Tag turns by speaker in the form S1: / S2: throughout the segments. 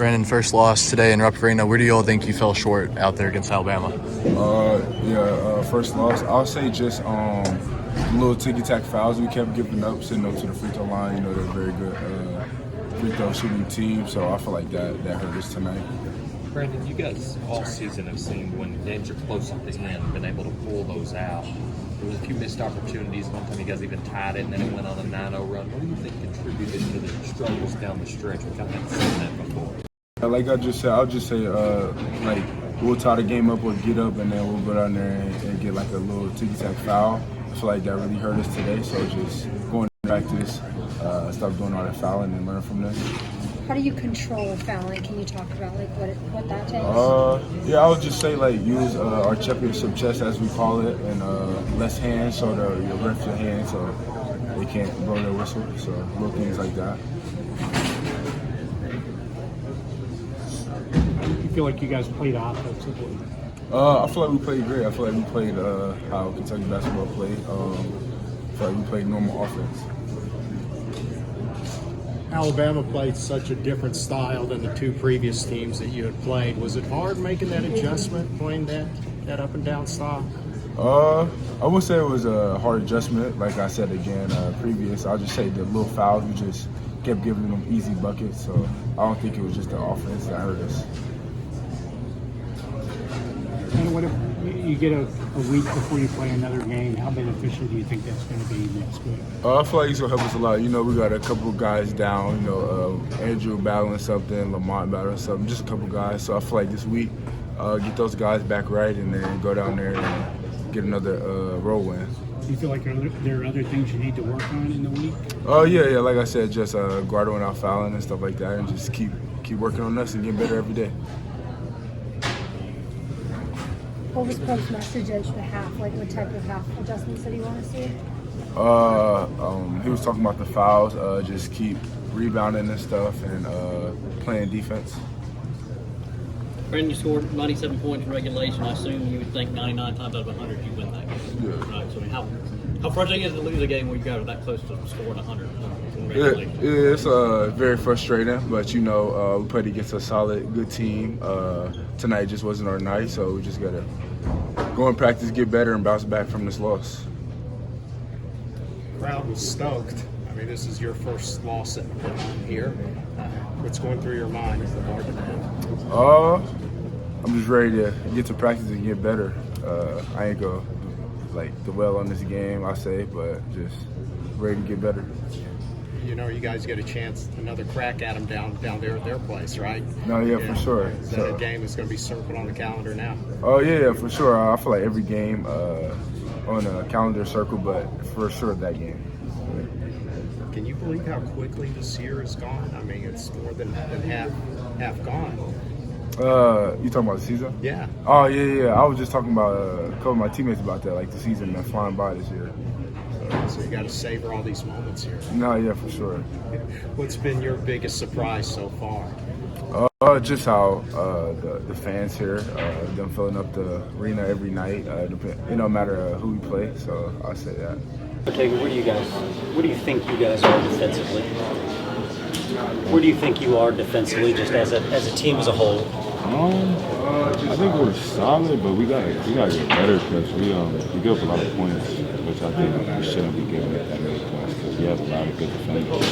S1: Brandon, first loss today in Rupp Arena. Where do you all think you fell short out there against Alabama?
S2: First loss. I'll say just little ticky-tack fouls we kept giving up, sitting up to the free throw line. You know, they're a very good free throw shooting team, so I feel like that hurt us tonight.
S3: Brandon, you guys all season have seen when games are close at the end, been able to pull those out. There was a few missed opportunities. One time you guys even tied it, and then it went on a 9-0 run. What do you think contributed to the struggles down the stretch? We kind of haven't seen that before.
S2: Like I just said, I'll just say, like, we'll tie the game up or get up, and then we'll go down there and get like a little ticky-tack foul. I feel like that really hurt us today, so just going to practice, stop doing all that fouling and learn from this.
S4: How do you control fouling? Can you talk about like what that takes?
S2: I would just say like use our championship chest as we call it, and less hands so you lift your hands so they can't blow their whistle. So little things like that.
S5: You feel like you guys played offensively?
S2: I feel like we played great. I feel like we played how Kentucky basketball played. I feel like we played normal offense.
S5: Alabama played such a different style than the two previous teams that you had played. Was it hard making that adjustment, playing that up and down style?
S2: I would say it was a hard adjustment. Like I said again, previous, I'll just say the little fouls, we just kept giving them easy buckets. So I don't think it was just the offense that hurt us.
S6: And what if you get a week before you play another game? How beneficial do you think that's going to be next week?
S2: I feel like it's going to help us a lot. You know, we got a couple of guys down. You know, Andrew battling something, Lamont battling something, just a couple guys. So I feel like this week, get those guys back right and then go down there and get another road win.
S6: Do you feel like there are other things you need to work on in the week?
S2: Yeah. Like I said, just guarding out fouling and stuff like that, and just keep working on us and getting better every day.
S4: What was Coach's message at the half? Like what type of half adjustments did he want to see?
S2: He was talking about the fouls, just keep rebounding and stuff and playing defense.
S7: Brandon, you scored 97 points in regulation. I assume you would think 99 times out of 100 you win that game.
S2: Yeah.
S7: Right. So I mean, how frustrating is it to lose a game where you got that close to scoring 100 in
S2: Yeah,
S7: regulation?
S2: it's very frustrating, but you know, we played against a solid, good team. Tonight just wasn't our night, so we just gotta go in practice, get better, and bounce back from this loss.
S5: Crowd was stoked. I mean, this is your first loss at home here. What's going through your mind as the margin ahead?
S2: I'm just ready to get to practice and get better. I ain't gonna dwell on this game, I say, but just ready to get better.
S5: You know, you guys get a chance, another crack at them down there at their place, right?
S2: No, yeah, for sure.
S5: Is that a game that's going to be circled on the calendar now?
S2: Oh, yeah, for sure. I feel like every game on a calendar circle, but for sure that game.
S5: Can you believe how quickly this year is gone? I mean, it's more than half gone.
S2: You talking about the season?
S5: Yeah.
S2: Oh, yeah. I was just talking about a couple of my teammates about that, like the season that's flying by this year.
S5: So you got to savor all these moments here.
S2: No, yeah, for sure.
S5: What's been your biggest surprise so far?
S2: Just how the fans here, them filling up the arena every night. It don't matter who we play, so I'll say that.
S8: Okay, where do you think you guys are defensively? Where do you think you are defensively, just as a team as a whole?
S9: I think we're solid, but we gotta get better because we give up a lot of points, which I think we shouldn't be giving up that many points because we have a lot of good defenders,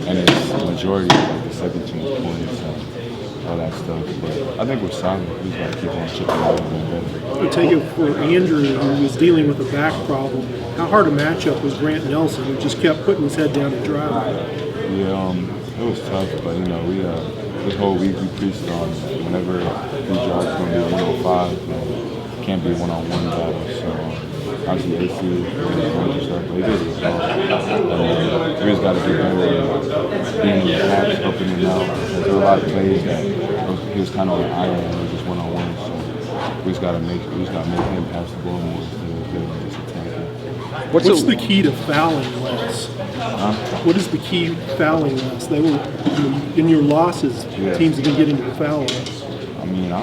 S9: and it's the majority of like, the second team points and all that stuff. But I think we're solid. We just gotta keep on chipping away and doing better.
S10: I take it for Andrew, who was dealing with a back problem. How hard a matchup was Grant Nelson, who just kept putting his head down and driving?
S9: Yeah, it was tough, but you know we this whole week we preached on whenever we drive it's gonna be 105, and can't be one-on-one battle. So obviously AC is stuff, but he did his job. We just gotta get better at being in the pass, helping him out. Because there were a lot of plays that he was kind of on island and just one-on-one. So we just gotta make him pass the ball more instead of getting just attacking.
S10: What's the key to fouling less? What is the key fouling less? They were in your losses.
S9: Yeah.
S10: Teams have been getting to the foul line.
S9: I mean, I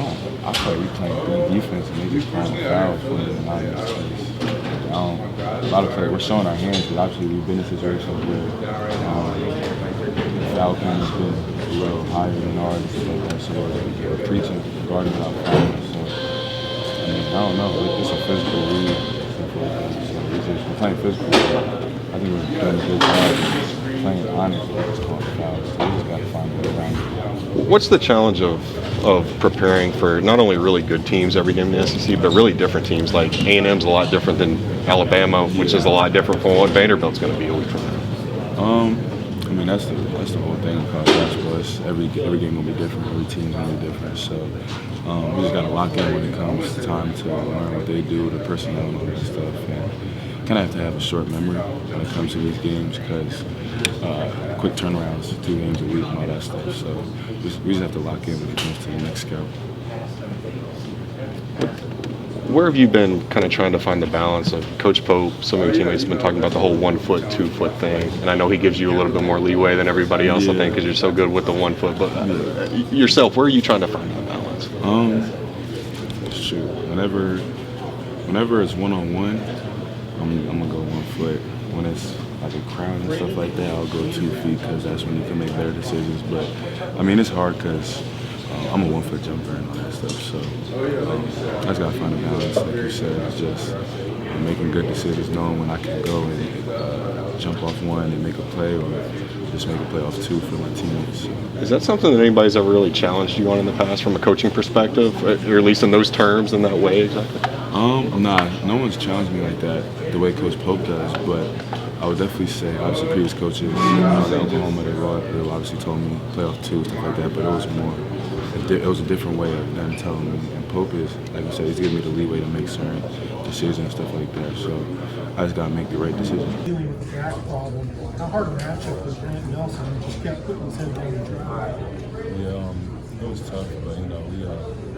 S9: feel like we playing good defense and they just playing fouls for the Niners. A lot of players, we're showing our hands, but obviously we've been in situations where the foul count has been a little higher than ours and stuff like that. So we're preaching guarding without fouling. So I mean, I don't know. It's a physical league. Stuff like that. So we're playing physical. I think we're doing a good job of playing honest and just calling fouls. So we just got to find a way around it.
S11: What's the challenge of preparing for not only really good teams every game in the SEC, but really different teams? Like A&M's a lot different than Alabama, which is a lot different from what Vanderbilt's going to be a week from now.
S9: I mean, that's the whole thing of college basketball. Every game will be different. Every team's going to be different. So we just got to lock in when it comes time to learn what they do, the personnel and stuff. And kind of have to have a short memory when it comes to these games because quick turnarounds, 2 games a week and all that stuff. So we just have to lock in when it comes to the next scout.
S11: Where have you been kind of trying to find the balance of Coach Pope? Some of your teammates have been talking about the whole 1 foot, 2 foot thing, and I know he gives you a little bit more leeway than everybody else, I think, because you're so good with the 1 foot. But yourself, where are you trying to find that balance?
S9: Shoot, whenever it's one-on-one, I'm gonna go 1 foot. When it's like a crowd and stuff like that, I'll go 2 feet because that's when you can make better decisions. But I mean, it's hard because I'm a 1 foot jumper and all that stuff. So I just gotta find a balance. Like you said, it's just making good decisions, knowing when I can go and jump off 1 and make a play, or just make a play off 2 for my teammates.
S11: Is that something that anybody's ever really challenged you on in the past from a coaching perspective, or at least in those terms, in that way? Exactly.
S9: Nah, no one's challenged me like that, the way Coach Pope does, but I would definitely say, obviously, previous coaches, at Oklahoma, they obviously told me play off 2, stuff like that, but it was a different way of them telling me. And Pope is, like I said, he's giving me the leeway to make certain decisions and stuff like that, so I just got to make the right decision.
S10: Dealing with the back problem, how hard a matchup was Grant Nelson? He just kept putting his head down the drive.
S9: Yeah, it was tough, but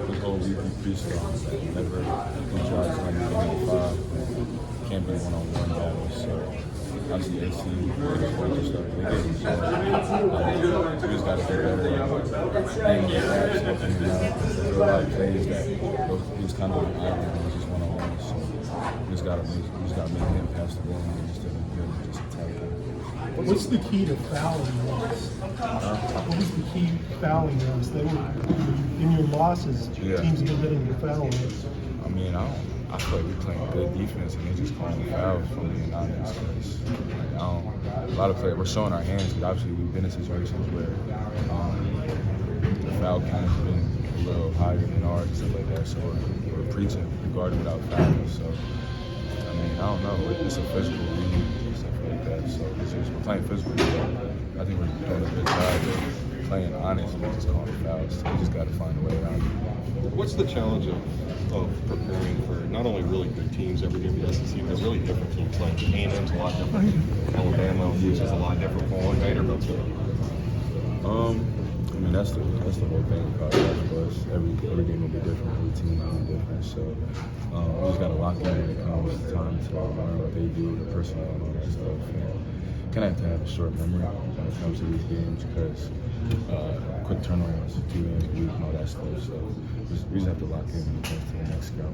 S9: the whole week we preached on that whenever we try to play game 5, can't be one-on-one battles. So obviously AC and stuff, they gave us we just got to get better and get raps open now. There's a lot of plays that he was kind of on an island and was just one-on-one. So we just got to make him pass the ball and just didn't just attack him.
S10: What's the key to fouling us? What was the key fouling us? They were in your losses.
S9: Yeah.
S10: Teams have been hitting the foul us.
S9: I mean, I feel like we're playing good defense and they're just calling fouls for me and honest. A lot of players, we're showing our hands because obviously we've been in situations where the foul count has been a little higher than ours and stuff like that. So we're preaching regarding without fouls. So I mean, I don't know. It's a physical league and stuff like that. So we're playing physical. I think we're doing a good job of playing honest and just calling fouls. So we just got to find a way around it.
S11: What's the challenge of preparing for not only really good teams every game in the SEC, but really different teams? Like A&M's a lot different than Alabama, which is a lot different from what Vanderbilt's going to be.
S9: I mean, that's the whole thing about basketball. Every game will be different. Every team will be different. So we just got to lock in when it comes time to learn what they do, the personnel and all that stuff. And kind of have to have a short memory when it comes to these games because quick turnarounds, 2 games a week and all that stuff. So we just have to lock in when it comes to the next scout.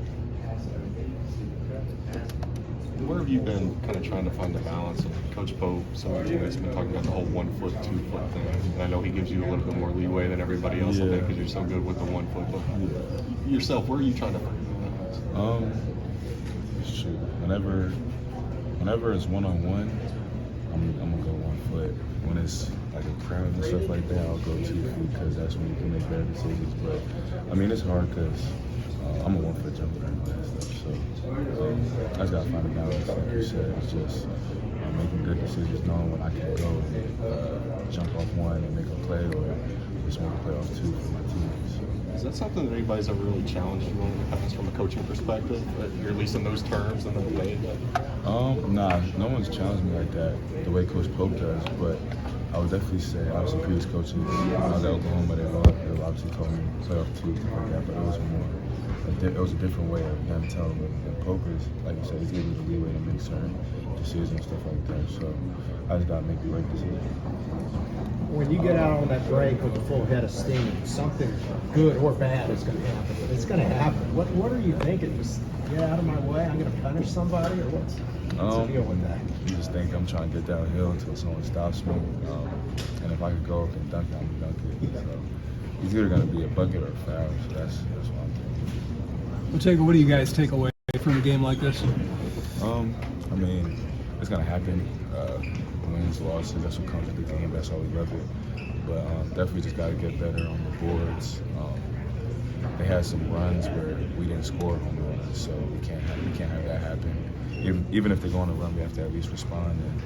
S11: Where have you been kind of trying to find the balance of Coach Pope? Some of your teammates have been talking about the whole 1 foot, 2 foot thing. And I know he gives you a little bit more leeway than everybody else, I think, because you're so good with the 1 foot. But yourself, where are you trying to find the balance?
S9: Shoot, whenever it's one-on-one, I'm gonna go 1 foot. When it's like a crowd and stuff like that, I'll go 2 feet because that's when you can make better decisions. But I mean, it's hard because I'm a 1 foot jumper and all that stuff. So I just gotta find a balance. Like you said, it's just making good decisions, knowing when I can go and jump off 1 and make a play, or just make a play off 2 for my teammates.
S11: Is that something that anybody's ever really challenged you on in the past from a coaching perspective, or at least in those terms and the way that?
S9: Nah, no one's challenged me like that, the way Coach Pope does, but I would definitely say, obviously, previous coaches, when I was at Oklahoma, they obviously told me play off 2, stuff like that, but it was a different way of them telling me. And Pope is, like you said, he's giving me the leeway to make certain
S2: decisions and stuff like that. So I just gotta make the right decision.
S5: When you get out on that break with a full head of steam, something good or bad is going to happen. It's going to happen. What are you thinking? Just get out of my way. I'm going to punish somebody, or what's the deal with that?
S2: You just think I'm trying to get downhill until someone stops me, and if I could go up and dunk it, I'm gonna dunk it. So it's either gonna be a bucket or a foul. So that's what I'm thinking.
S12: What do you guys take away from a game like this?
S2: I mean, it's gonna happen. Wins, losses, that's what comes with the game. That's why we love it. But definitely just gotta get better on the boards. They had some runs where we didn't score on the runs, so we can't have that happen. Even if they go on a run, we have to at least respond and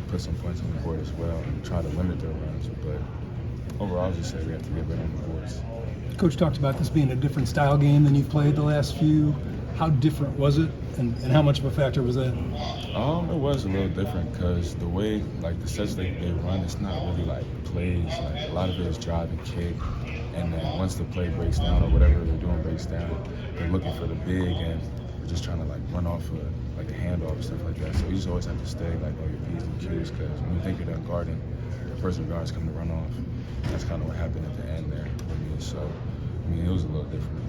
S2: put some points on the board as well and try to limit their runs. But overall, I'll just say we have to get better on the boards.
S12: Coach talked about this being a different style game than you've played the last few. How different was it, and how much of a factor was that?
S2: It was a little different because the way, like the sets they run, it's not really like plays. Like a lot of it is drive and kick, and then once the play breaks down or whatever they're doing breaks down, they're looking for the big, and we're just trying to like run off of like a handoff and stuff like that. So you just always have to stay like on your P's and Q's because when you think you're done guarding, the person guards come to run off. And that's kind of what happened at the end there for me. So I mean, it was a little different.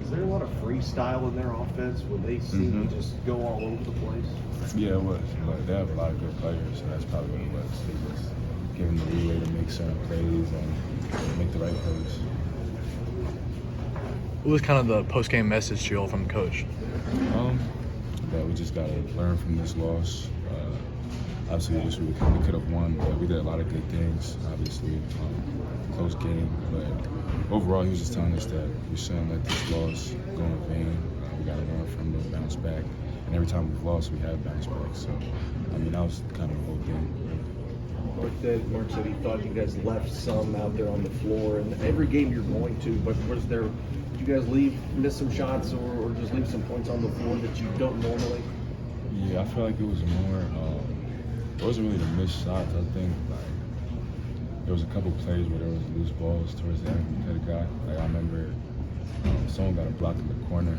S13: Is there a lot of freestyle in their offense? Will they seem to just go all over the place?
S2: Yeah, it was. But they have a lot of good players, so that's probably what it was. They just give them the leeway to make certain plays and make the right plays.
S1: What was kind of the post-game message to you all from the coach?
S2: That we just got to learn from this loss. Obviously, we wish we could have won, but we did a lot of good things. Obviously, close game, but overall, he was just telling us that we shouldn't let this loss go in vain. We got to learn from it, bounce back, and every time we've lost, we have bounced back. So, I mean, that was kind of the whole thing.
S13: Mark said he thought you guys left some out there on the floor, and every game you're going to, but was there, did you guys miss some shots or just leave some points on the floor that you don't normally?
S2: Yeah, I feel like it was more, it wasn't really the missed shots. I think like there was a couple plays where there was loose balls towards the end to the guy. Like I remember someone got a block in the corner,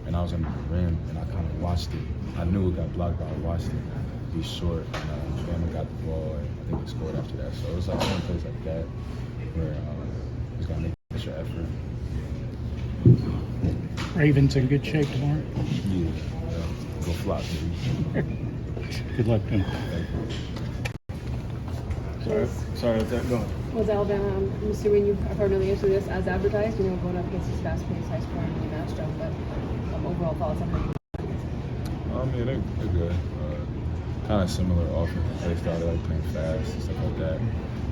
S2: and I was under the rim, and I kind of watched it. I knew it got blocked, but I watched it be short, and Bama got the ball, and I think they scored after that. So it was like some plays like that where he's gonna make extra effort.
S6: Ravens in good shape tomorrow?
S2: Yeah, go flop, baby.
S6: Good luck, man.
S13: Sorry, go ahead.
S14: Was Alabama, I'm assuming you have heard of the answer to this, as advertised, going up against this fast-paced, high-scoring matchup, but overall thoughts on how you
S2: Yeah, they're good. Kind of similar offensive play style. They like playing fast and stuff like that.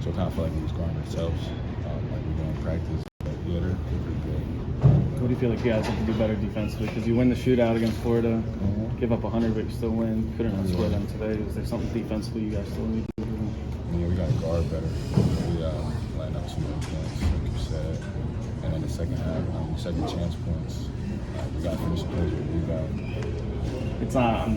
S2: So I kind of feel like we was growing ourselves, like we're doing practice. But yeah, they're pretty good.
S15: What do you feel like you guys have to do better defensively? Because you win the shootout against Florida, give up 100, but you still win. Couldn't outscore them today. Is there something defensively you guys still need to do?
S2: Yeah, we got to guard better. We line up some more points, like you said. And in the second half, second chance points, we got to finish the plays with rebound.
S15: It's not.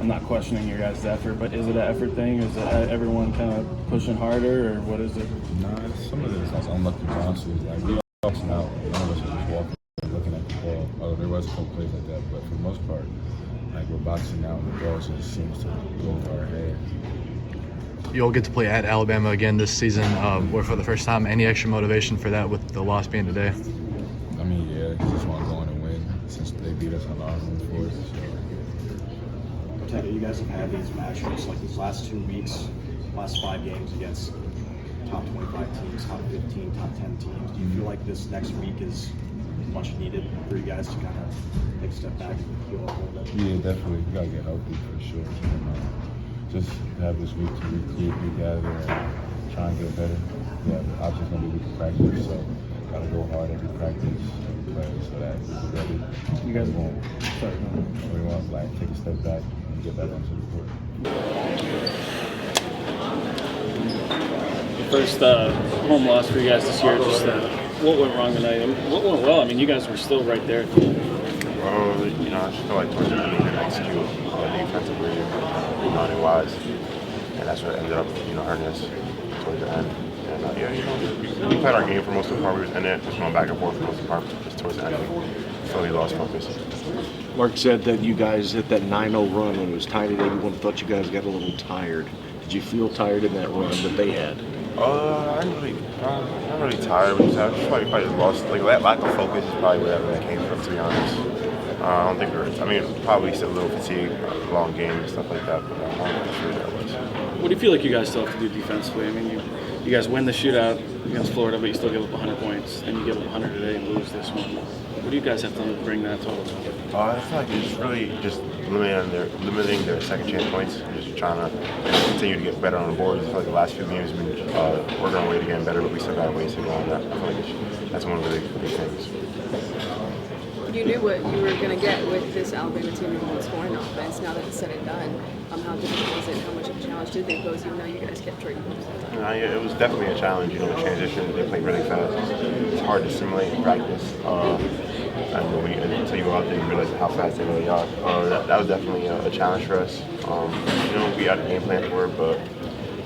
S15: I'm not questioning your guys' effort, but is it an effort thing? Is it everyone kind of pushing harder, or what is it?
S2: Nah, some of it is like unlucky bounces. Like we all boxing out. None of us are just walking and looking at the ball. Although there was a couple plays like that, but for the most part, like we're boxing out and the ball just seems to go over our head.
S1: You all get to play at Alabama again this season, or for the first time. Any extra motivation for that with the loss being today?
S2: I mean, yeah, you just want to go in and win since they beat us on our home court.
S13: Teddy, you guys have had these matchups like these last 2 weeks, last 5 games against top 25 teams, top 15, top 10 teams. Do you feel like this next week is much needed for you guys to kind of take a step back and heal up a little bit?
S2: Yeah, definitely. We got to get healthy for sure. Just have this week to recruit, regather, and try and get better. Yeah, obviously it's going to be week of practice, so got to go hard every practice, every play, so that we're ready.
S15: You guys
S2: won't. We want to like take a step back and get back onto the court.
S15: First home loss for you guys this year. Just what went wrong tonight? What went well? I mean, you guys were still right there.
S16: Well, I just feel like towards the end we didn't execute defensively, rebounding-wise, and that's what ended up, hurting us towards the end. And we played our game for most of the part. We was in it, just going back and forth for most of the part. Just towards the end, we fully lost focus.
S17: Mark said that you guys hit that 9-0 run when it was tied at 81. Thought you guys got a little tired. Did you feel tired in that run that they had?
S16: I'm not really tired. But I just probably just lost. Like that lack of focus is probably where that came from. To be honest, I don't think we're. I mean, probably still a little fatigued, long game and stuff like that. But I'm not sure that was.
S15: What do you feel like you guys still have to do defensively? I mean, you guys win the shootout against Florida, but you still give up 100 points. Then you give up 100 today and lose this one. What do you guys have to bring that total to?
S16: I feel like it's really just limiting their second chance points and just trying to continue to get better on the boards. I feel like the last few games we've been working on way to getting better, but we still got ways to go on that. I feel like that's one of the big things.
S14: You knew what you were going to get with this Alabama team and scoring offense. Now that it's said and done, how difficult was it? How much of a challenge did they pose, even though you guys kept trading points all the time?
S16: Yeah, it was definitely a challenge. You know, the transition, they play really fast. It's hard to simulate in practice. And until you go out there, you realize how fast they really are. That was definitely a challenge for us. You know, we had a game plan for it, but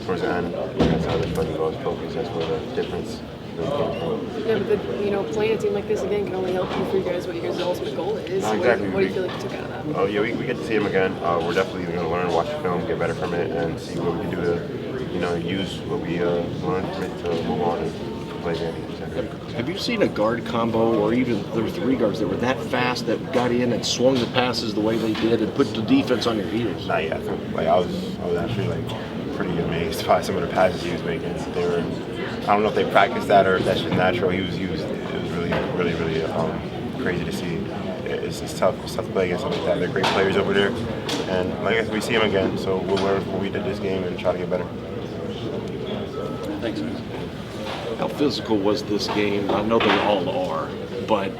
S16: towards the end, that's how the fucking goes focus. That's where the difference really came from.
S14: Yeah, but playing a team like this again can only help you for you guys what your guys' ultimate goal is.
S16: No, exactly.
S14: What do you feel like you took out of that?
S16: Oh yeah, we get to see him again. We're definitely going to learn, watch the film, get better from it, and see what we can do to, use what we learned from it to move on and play Vandy.
S17: Have you seen a guard combo, or even there were 3 guards that were that fast that got in and swung the passes the way they did and put the defense on your heels?
S16: Not yet. I was actually pretty amazed by some of the passes he was making. They were, I don't know if they practiced that or if that's just natural. It was really crazy to see. It's tough. It's tough to play against them like that. They're great players over there, and I guess we see them again. So we'll learn from what we did this game and try to get better.
S15: Thanks, man.
S17: How physical was this game? I know they all are, but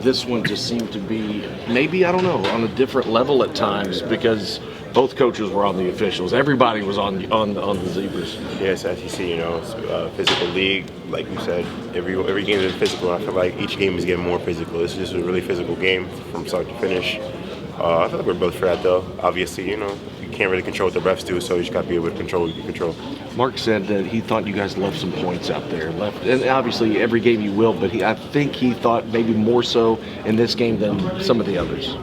S17: this one just seemed to be maybe, I don't know, on a different level at times because both coaches were on the officials. Everybody was on the Zebras.
S16: Yes, SEC, it's a physical league. Like you said, every game is physical. I feel like each game is getting more physical. This is just a really physical game from start to finish. I feel like we're both for that, though. Obviously, you can't really control what the refs do, so you just got to be able to control what you can control.
S17: Mark said that he thought you guys left some points out there. And obviously every game you will, but I think he thought maybe more so in this game than some of the others.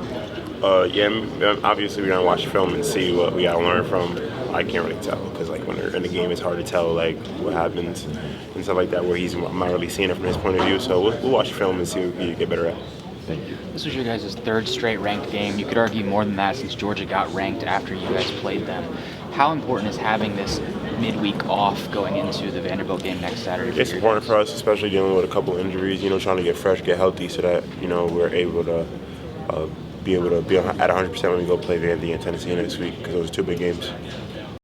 S16: Obviously we're going to watch the film and see what we got to learn from. I can't really tell because when they're in the game, it's hard to tell what happens and stuff like that. I'm not really seeing it from his point of view. So we'll watch the film and see what we can get better at.
S17: Thank you.
S18: This was your guys' 3rd straight ranked game. You could argue more than that since Georgia got ranked after you guys played them. How important is having this midweek off going into the Vanderbilt game next Saturday?
S16: It's important for us, especially dealing with a couple injuries. Trying to get fresh, get healthy, so that we're able to be at 100% when we go play Vandy and Tennessee next week because those are 2 big games.